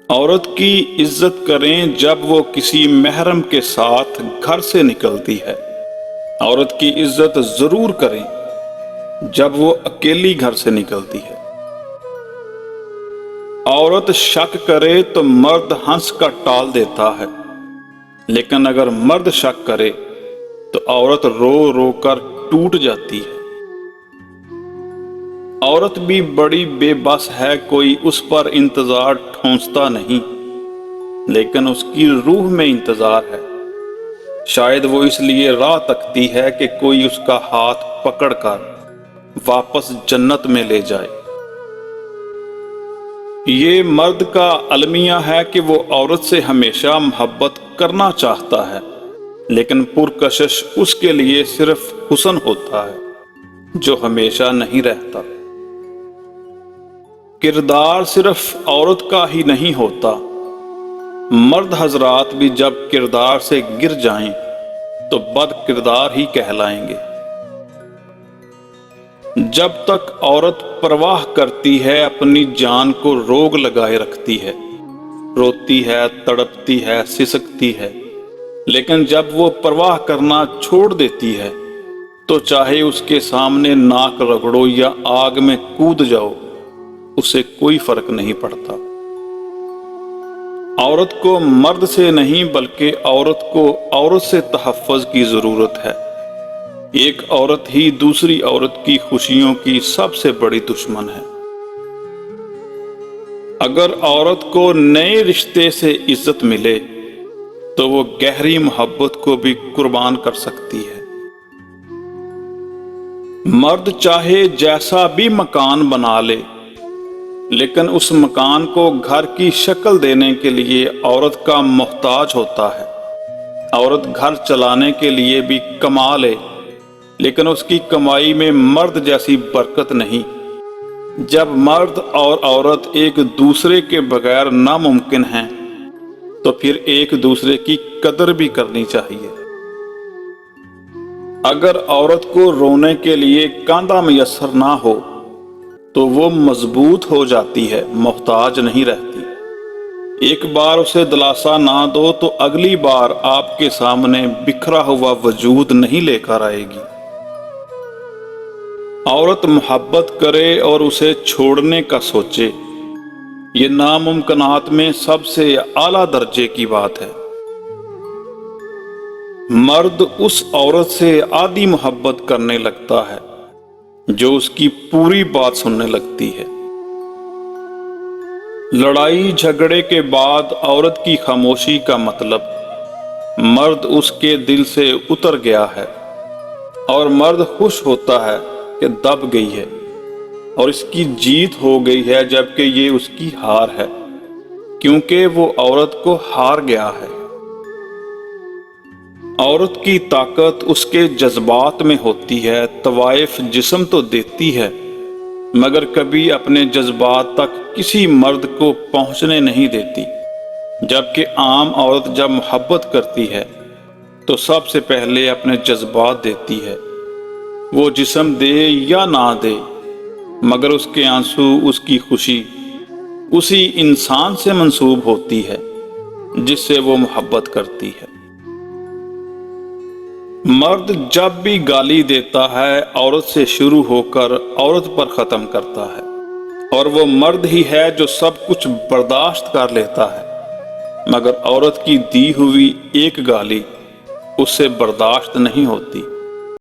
عورت کی عزت کریں جب وہ کسی محرم کے ساتھ گھر سے نکلتی ہے۔ عورت کی عزت ضرور کریں جب وہ اکیلی گھر سے نکلتی ہے۔ عورت شک کرے تو مرد ہنس کر ٹال دیتا ہے، لیکن اگر مرد شک کرے تو عورت رو رو کر ٹوٹ جاتی ہے۔ عورت بھی بڑی بے بس ہے، کوئی اس پر انتظار ٹھونستا نہیں، لیکن اس کی روح میں انتظار ہے۔ شاید وہ اس لیے راہ تکتی ہے کہ کوئی اس کا ہاتھ پکڑ کر واپس جنت میں لے جائے۔ یہ مرد کا المیہ ہے کہ وہ عورت سے ہمیشہ محبت کرنا چاہتا ہے، لیکن پرکشش اس کے لیے صرف حسن ہوتا ہے جو ہمیشہ نہیں رہتا۔ کردار صرف عورت کا ہی نہیں ہوتا، مرد حضرات بھی جب کردار سے گر جائیں تو بد کردار ہی کہلائیں گے۔ جب تک عورت پرواہ کرتی ہے اپنی جان کو روگ لگائے رکھتی ہے، روتی ہے، تڑپتی ہے، سسکتی ہے، لیکن جب وہ پرواہ کرنا چھوڑ دیتی ہے تو چاہے اس کے سامنے ناک رگڑو یا آگ میں کود جاؤ، اسے کوئی فرق نہیں پڑتا۔ عورت کو مرد سے نہیں بلکہ عورت کو عورت سے تحفظ کی ضرورت ہے۔ ایک عورت ہی دوسری عورت کی خوشیوں کی سب سے بڑی دشمن ہے۔ اگر عورت کو نئے رشتے سے عزت ملے تو وہ گہری محبت کو بھی قربان کر سکتی ہے۔ مرد چاہے جیسا بھی مکان بنا لے، لیکن اس مکان کو گھر کی شکل دینے کے لیے عورت کا محتاج ہوتا ہے۔ عورت گھر چلانے کے لیے بھی کما لے، لیکن اس کی کمائی میں مرد جیسی برکت نہیں۔ جب مرد اور عورت ایک دوسرے کے بغیر ناممکن ہیں تو پھر ایک دوسرے کی قدر بھی کرنی چاہیے۔ اگر عورت کو رونے کے لیے کاندھا میسر نہ ہو تو وہ مضبوط ہو جاتی ہے، محتاج نہیں رہتی۔ ایک بار اسے دلاسا نہ دو تو اگلی بار آپ کے سامنے بکھرا ہوا وجود نہیں لے کر آئے گی۔ عورت محبت کرے اور اسے چھوڑنے کا سوچے، یہ ناممکنات میں سب سے اعلیٰ درجے کی بات ہے۔ مرد اس عورت سے آدھی محبت کرنے لگتا ہے جو اس کی پوری بات سننے لگتی ہے۔ لڑائی جھگڑے کے بعد عورت کی خاموشی کا مطلب مرد اس کے دل سے اتر گیا ہے، اور مرد خوش ہوتا ہے کہ دب گئی ہے اور اس کی جیت ہو گئی ہے، جبکہ یہ اس کی ہار ہے، کیونکہ وہ عورت کو ہار گیا ہے۔ عورت کی طاقت اس کے جذبات میں ہوتی ہے۔ طوائف جسم تو دیتی ہے مگر کبھی اپنے جذبات تک کسی مرد کو پہنچنے نہیں دیتی، جبکہ عام عورت جب محبت کرتی ہے تو سب سے پہلے اپنے جذبات دیتی ہے۔ وہ جسم دے یا نہ دے مگر اس کے آنسو، اس کی خوشی اسی انسان سے منسوب ہوتی ہے جس سے وہ محبت کرتی ہے۔ مرد جب بھی گالی دیتا ہے عورت سے شروع ہو کر عورت پر ختم کرتا ہے، اور وہ مرد ہی ہے جو سب کچھ برداشت کر لیتا ہے، مگر عورت کی دی ہوئی ایک گالی اس سے برداشت نہیں ہوتی۔